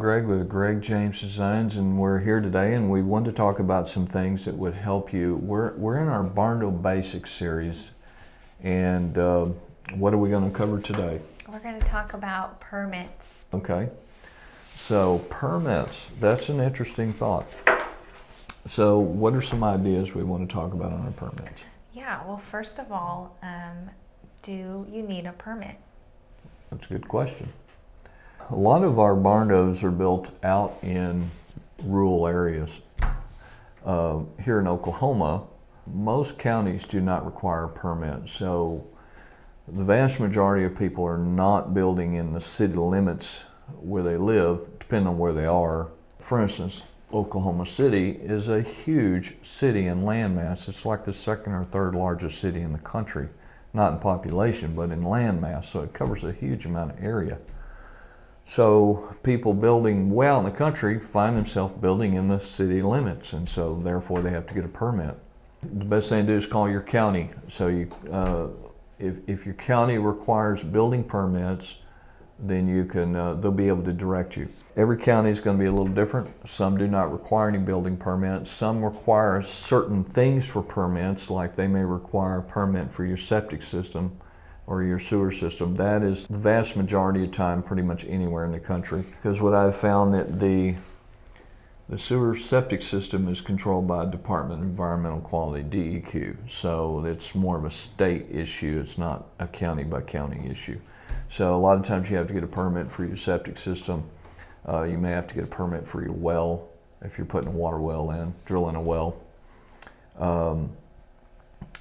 Greg with Greg James Designs, and we're here today and we want to talk about some things that would help you. We're in our Barndo Basics series, and what are we going to cover today? We're going to talk about permits. Okay, so permits, that's an interesting thought. So what are some ideas we want to talk about on our permits? Yeah, well, first of all, do you need a permit? That's a good question. A lot of our barndos are built out in rural areas. Here in Oklahoma, most counties do not require permits, so the vast majority of people are not building in the city limits where they live, depending on where they are. For instance, Oklahoma City is a huge city in landmass. It's like the second or third largest city in the country, not in population, but in landmass, so it covers a huge amount of area. So people building well in the country find themselves building in the city limits, and so therefore they have to get a permit. The best thing to do is call your county. So if your county requires building permits, then you can they'll be able to direct you. Every county is going to be a little different. Some do not require any building permits. Some require certain things for permits, like they may require a permit for your septic system or your sewer system. That is the vast majority of time pretty much anywhere in the country. Because what I've found that the sewer septic system is controlled by Department of Environmental Quality, DEQ. So it's more of a state issue. It's not a county by county issue. So a lot of times you have to get a permit for your septic system. You may have to get a permit for your well if you're putting a water well in, drilling a well.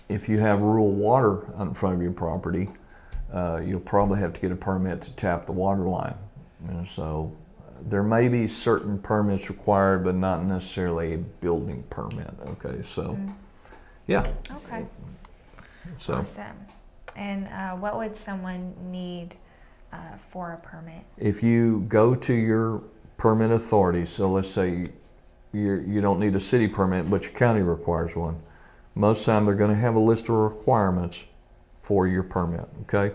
If you have rural water in front of your property, you'll probably have to get a permit to tap the water line. So there may be certain permits required, but not necessarily a building permit. Okay, so yeah. Okay. So. Awesome. And what would someone need for a permit? If you go to your permit authority, so let's say you don't need a city permit, but your county requires one. Most of the time they're going to have a list of requirements for your permit, okay?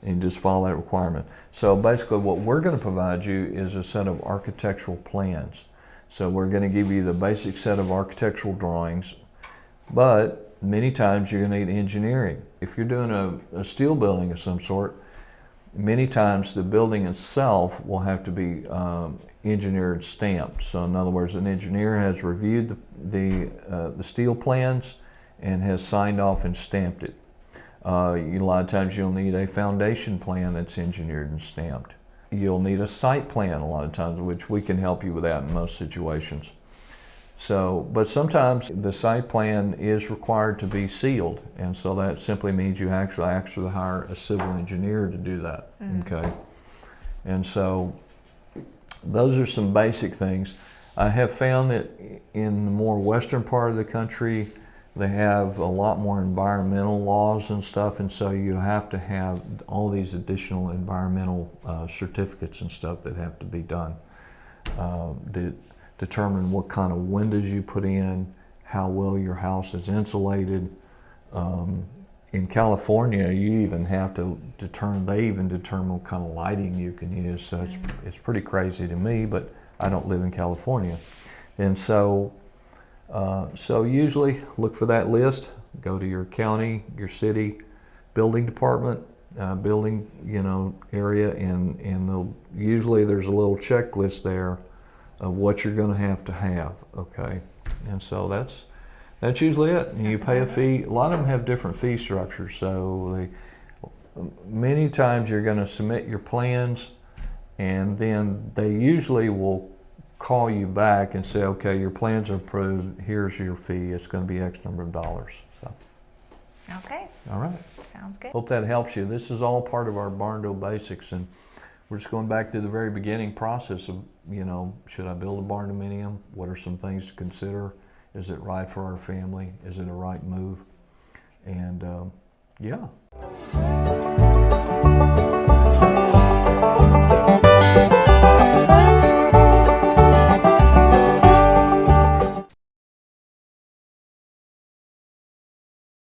And you just follow that requirement. So basically what we're going to provide you is a set of architectural plans. So we're going to give you the basic set of architectural drawings, but many times you're going to need engineering. If you're doing a steel building of some sort, many times the building itself will have to be engineered stamped. So in other words, an engineer has reviewed the steel plans and has signed off and stamped it. A lot of times you'll need a foundation plan that's engineered and stamped. You'll need a site plan a lot of times, which we can help you with that in most situations. So, but sometimes the site plan is required to be sealed, and so that simply means you actually hire a civil engineer to do that. Okay, and so those are some basic things. I have found that in the more western part of the country, they have a lot more environmental laws and stuff, and so you have to have all these additional environmental certificates and stuff that have to be done. Determine what kind of windows you put in, how well your house is insulated. In California, you even have to determine what kind of lighting you can use. So it's pretty crazy to me, but I don't live in California. And so usually look for that list, go to your county, your city, building department, building area, and usually there's a little checklist there of what you're going to have, okay? And so that's usually it. And you pay a fee. A lot of them have different fee structures, so many times you're going to submit your plans, and then they usually will call you back and say, okay, your plans are approved, here's your fee, it's going to be X number of dollars. So. Okay. All right. Sounds good. Hope that helps you. This is all part of our Barndo Basics, and we're just going back to the very beginning process of, should I build a Barndominium? What are some things to consider? Is it right for our family? Is it a right move? And yeah.